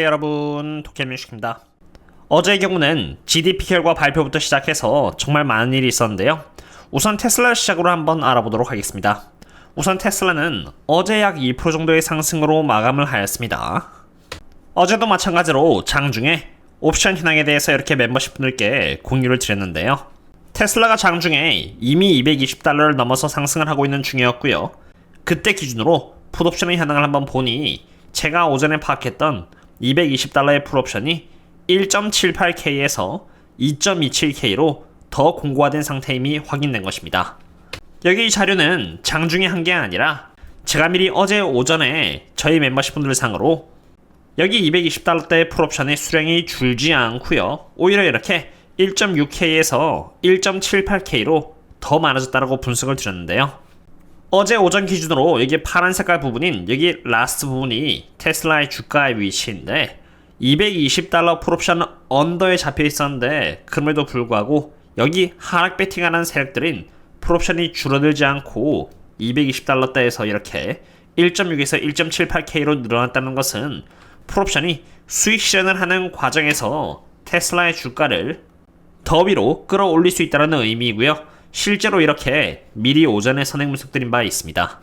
안녕하세요 여러분, 도깨민식입니다. 어제의 경우는 GDP 결과 발표부터 시작해서 정말 많은 일이 있었는데요. 우선 테슬라를 시작으로 한번 알아보도록 하겠습니다. 우선 테슬라는 어제 약 2% 정도의 상승으로 마감을 하였습니다. 어제도 마찬가지로 장중에 옵션 현황에 대해서 이렇게 멤버십 분들께 공유를 드렸는데요. 테슬라가 장중에 이미 $220를 넘어서 상승을 하고 있는 중이었고요. 그때 기준으로 풋옵션의 현황을 한번 보니 제가 오전에 파악했던 $220의 풋옵션이 1.78K에서 2.27K로 더 공고화된 상태임이 확인된 것입니다. 여기 이 자료는 장중에 한 게 아니라 제가 미리 어제 오전에 저희 멤버십 분들 상으로 여기 $220대의 풋옵션의 수량이 줄지 않고요, 오히려 이렇게 1.6K에서 1.78K로 더 많아졌다고 분석을 드렸는데요. 어제 오전 기준으로 여기 파란 색깔 부분인 여기 라스트 부분이 테슬라의 주가의 위치인데 $220 풋옵션 언더에 잡혀 있었는데, 그럼에도 불구하고 여기 하락 배팅하는 세력들인 풋옵션이 줄어들지 않고 $220대에서 이렇게 1.6에서 1.78K로 늘어났다는 것은 풋옵션이 수익 실현을 하는 과정에서 테슬라의 주가를 더 위로 끌어올릴 수 있다는 의미이고요. 실제로 이렇게 미리 오전에 선행 분석드린 바 있습니다.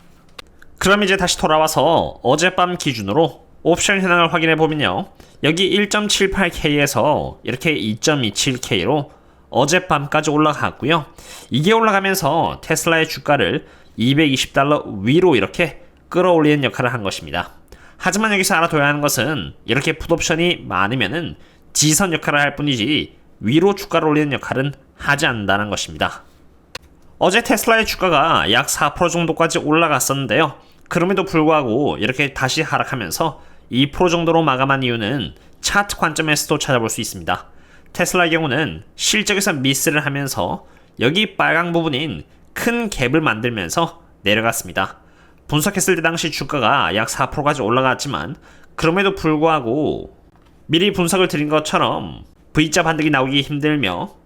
그럼 이제 다시 돌아와서 어젯밤 기준으로 옵션 현황을 확인해보면요, 여기 1.78K에서 이렇게 2.27K로 어젯밤까지 올라갔고요. 이게 올라가면서 테슬라의 주가를 $220 위로 이렇게 끌어올리는 역할을 한 것입니다. 하지만 여기서 알아둬야 하는 것은 이렇게 풋옵션이 많으면은 지선 역할을 할 뿐이지 위로 주가를 올리는 역할은 하지 않는다는 것입니다. 어제 테슬라의 주가가 약 4% 정도까지 올라갔었는데요. 그럼에도 불구하고 이렇게 다시 하락하면서 2% 정도로 마감한 이유는 차트 관점에서도 찾아볼 수 있습니다. 테슬라의 경우는 실적에서 미스를 하면서 여기 빨강 부분인 큰 갭을 만들면서 내려갔습니다. 분석했을 때 당시 주가가 약 4%까지 올라갔지만 그럼에도 불구하고 미리 분석을 드린 것처럼 V자 반등이 나오기 힘들며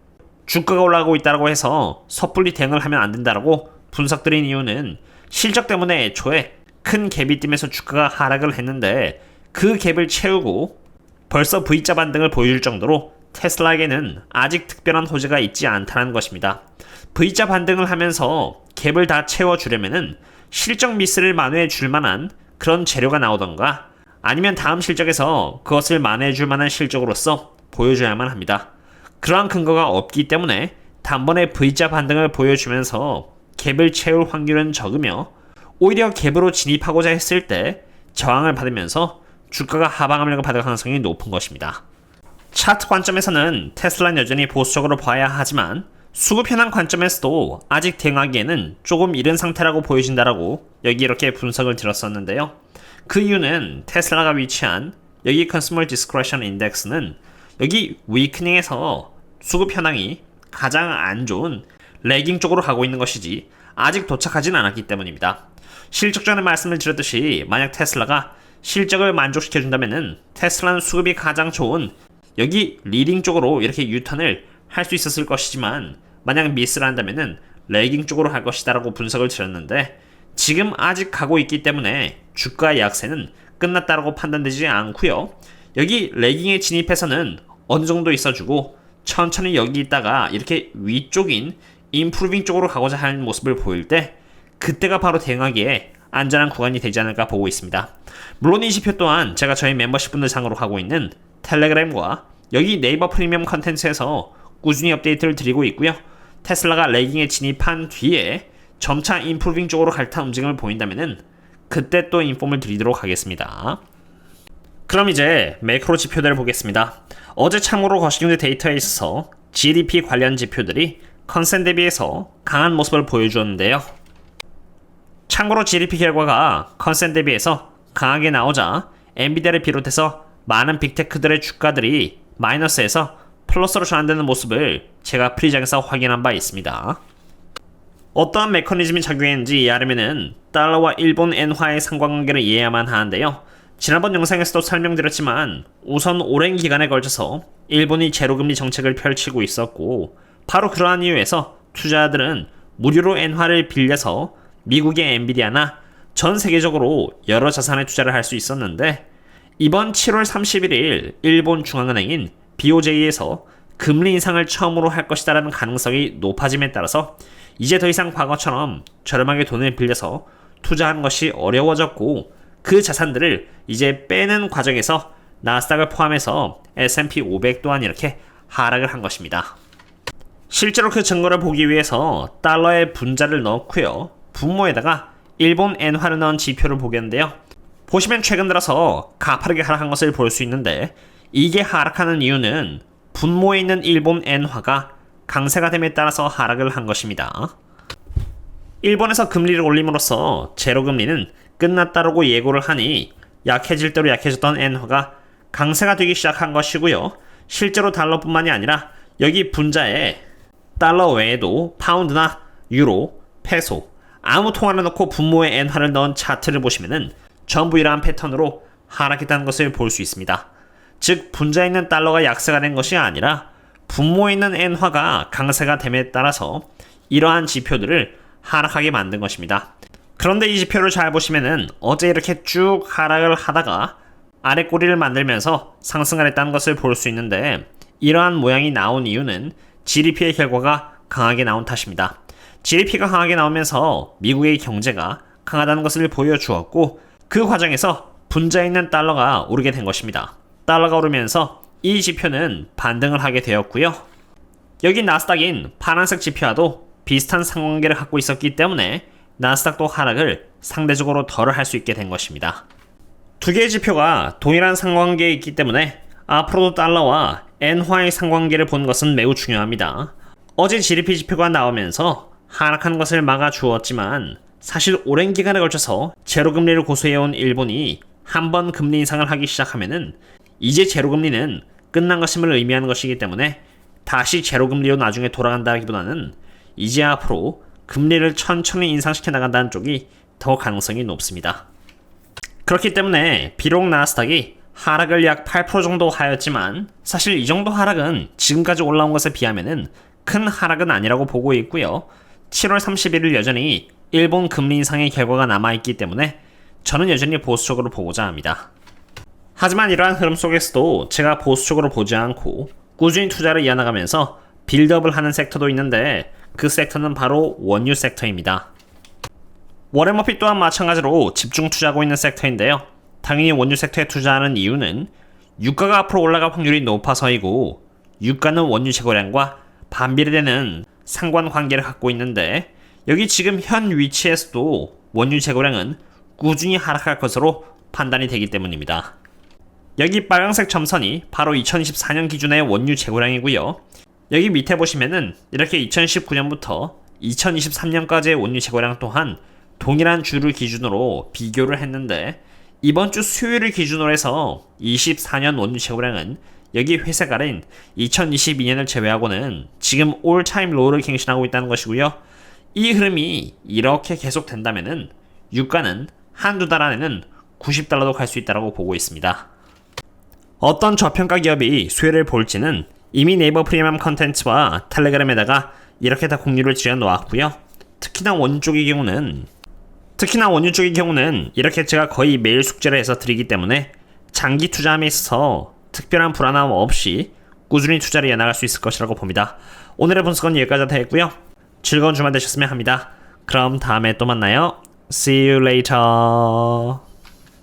주가가 올라가고 있다고 해서 섣불리 대응을 하면 안 된다고 분석드린 이유는 실적 때문에 애초에 큰 갭이 뜨면서 주가가 하락을 했는데 그 갭을 채우고 벌써 V자 반등을 보여줄 정도로 테슬라에게는 아직 특별한 호재가 있지 않다는 것입니다. V자 반등을 하면서 갭을 다 채워주려면은 실적 미스를 만회해 줄 만한 그런 재료가 나오던가 아니면 다음 실적에서 그것을 만회해 줄 만한 실적으로서 보여줘야만 합니다. 그러한 근거가 없기 때문에 단번에 V자 반등을 보여주면서 갭을 채울 확률은 적으며 오히려 갭으로 진입하고자 했을 때 저항을 받으면서 주가가 하방압력을 받을 가능성이 높은 것입니다. 차트 관점에서는 테슬라는 여전히 보수적으로 봐야 하지만 수급 현황 관점에서도 아직 대응하기에는 조금 이른 상태라고 보여진다라고 여기 이렇게 분석을 드렸었는데요. 그 이유는 테슬라가 위치한 여기 Consumer Discretion Index는 여기 위크닝에서 수급 현황이 가장 안 좋은 레깅 쪽으로 가고 있는 것이지 아직 도착하진 않았기 때문입니다. 실적 전에 말씀을 드렸듯이 만약 테슬라가 실적을 만족시켜준다면은 테슬라는 수급이 가장 좋은 여기 리딩 쪽으로 이렇게 유턴을 할 수 있었을 것이지만 만약 미스를 한다면은 레깅 쪽으로 할 것이다라고 분석을 드렸는데 지금 아직 가고 있기 때문에 주가의 약세는 끝났다라고 판단되지 않고요. 여기 레깅에 진입해서는 어느 정도 있어주고 천천히 여기 있다가 이렇게 위쪽인 임프루빙 쪽으로 가고자 하는 모습을 보일 때 그때가 바로 대응하기에 안전한 구간이 되지 않을까 보고 있습니다. 물론 이 지표 또한 제가 저희 멤버십 분들 상으로 하고 있는 텔레그램과 여기 네이버 프리미엄 컨텐츠에서 꾸준히 업데이트를 드리고 있고요. 테슬라가 레깅에 진입한 뒤에 점차 임프루빙 쪽으로 갈 듯한 움직임을 보인다면은 그때 또 인폼을 드리도록 하겠습니다. 그럼 이제 매크로 지표들을 보겠습니다. 어제 참고로 거시경제 데이터에 있어서 GDP 관련 지표들이 컨센 대비해서 강한 모습을 보여주었는데요. 참고로 GDP 결과가 컨센 대비해서 강하게 나오자 엔비디아를 비롯해서 많은 빅테크들의 주가들이 마이너스에서 플러스로 전환되는 모습을 제가 프리장에서 확인한 바 있습니다. 어떠한 메커니즘이 작용했는지 이해하려면 달러와 일본 엔화의 상관관계를 이해해야만 하는데요. 지난번 영상에서도 설명드렸지만 우선 오랜 기간에 걸쳐서 일본이 제로금리 정책을 펼치고 있었고 바로 그러한 이유에서 투자자들은 무료로 엔화를 빌려서 미국의 엔비디아나 전 세계적으로 여러 자산에 투자를 할 수 있었는데 이번 7월 31일 일본 중앙은행인 BOJ에서 금리 인상을 처음으로 할 것이다라는 가능성이 높아짐에 따라서 이제 더 이상 과거처럼 저렴하게 돈을 빌려서 투자하는 것이 어려워졌고 그 자산들을 이제 빼는 과정에서 나스닥을 포함해서 S&P 500 또한 이렇게 하락을 한 것입니다. 실제로 그 증거를 보기 위해서 달러의 분자를 넣고요. 분모에다가 일본 엔화를 넣은 지표를 보겠는데요. 보시면 최근 들어서 가파르게 하락한 것을 볼 수 있는데 이게 하락하는 이유는 분모에 있는 일본 엔화가 강세가 됨에 따라서 하락을 한 것입니다. 일본에서 금리를 올림으로써 제로금리는 끝났다라고 예고를 하니 약해질 대로 약해졌던 엔화가 강세가 되기 시작한 것이고요. 실제로 달러뿐만이 아니라 여기 분자에 달러 외에도 파운드나 유로, 페소 아무 통화를 넣고 분모에 엔화를 넣은 차트를 보시면은 전부 이러한 패턴으로 하락했다는 것을 볼 수 있습니다. 즉 분자에 있는 달러가 약세가 된 것이 아니라 분모에 있는 엔화가 강세가 됨에 따라서 이러한 지표들을 하락하게 만든 것입니다. 그런데 이 지표를 잘 보시면은 어제 이렇게 쭉 하락을 하다가 아래 꼬리를 만들면서 상승을 했다는 것을 볼 수 있는데 이러한 모양이 나온 이유는 GDP의 결과가 강하게 나온 탓입니다. GDP가 강하게 나오면서 미국의 경제가 강하다는 것을 보여주었고 그 과정에서 분자에 있는 달러가 오르게 된 것입니다. 달러가 오르면서 이 지표는 반등을 하게 되었고요. 여기 나스닥인 파란색 지표와도 비슷한 상관관계를 갖고 있었기 때문에 나스닥도 하락을 상대적으로 덜 할 수 있게 된 것입니다. 두 개의 지표가 동일한 상관관계에 있기 때문에 앞으로도 달러와 엔화의 상관관계를 보는 것은 매우 중요합니다. 어제 GDP 지표가 나오면서 하락한 것을 막아주었지만 사실 오랜 기간에 걸쳐서 제로금리를 고수해온 일본이 한번 금리 인상을 하기 시작하면은 이제 제로금리는 끝난 것임을 의미하는 것이기 때문에 다시 제로금리로 나중에 돌아간다기보다는 이제 앞으로 금리를 천천히 인상시켜 나간다는 쪽이 더 가능성이 높습니다. 그렇기 때문에 비록 나스닥이 하락을 약 8% 정도 하였지만 사실 이 정도 하락은 지금까지 올라온 것에 비하면은 큰 하락은 아니라고 보고 있고요. 7월 31일 여전히 일본 금리 인상의 결과가 남아있기 때문에 저는 여전히 보수적으로 보고자 합니다. 하지만 이러한 흐름 속에서도 제가 보수적으로 보지 않고 꾸준히 투자를 이어나가면서 빌드업을 하는 섹터도 있는데 그 섹터는 바로 원유 섹터입니다. 워렌 버핏 또한 마찬가지로 집중 투자하고 있는 섹터인데요. 당연히 원유 섹터에 투자하는 이유는 유가가 앞으로 올라갈 확률이 높아서이고 유가는 원유 재고량과 반비례되는 상관관계를 갖고 있는데 여기 지금 현 위치에서도 원유 재고량은 꾸준히 하락할 것으로 판단이 되기 때문입니다. 여기 빨간색 점선이 바로 2024년 기준의 원유 재고량이고요. 여기 밑에 보시면은 이렇게 2019년부터 2023년까지의 원유 재고량 또한 동일한 주를 기준으로 비교를 했는데 이번 주 수요일을 기준으로 해서 24년 원유 재고량은 여기 회색 아래인 2022년을 제외하고는 지금 올타임 로우를 갱신하고 있다는 것이고요. 이 흐름이 이렇게 계속된다면은 유가는 한두 달 안에는 $90도 갈 수 있다고 보고 있습니다. 어떤 저평가 기업이 수혜를 볼지는 이미 네이버 프리미엄 컨텐츠와 텔레그램에다가 이렇게 다 공유를 지어 놓았고요. 특히나 원유 쪽의 경우는 이렇게 제가 거의 매일 숙제를 해서 드리기 때문에 장기 투자함에 있어서 특별한 불안함 없이 꾸준히 투자를 이어나갈 수 있을 것이라고 봅니다. 오늘의 분석은 여기까지 되겠고요. 즐거운 주말 되셨으면 합니다. 그럼 다음에 또 만나요. See you later.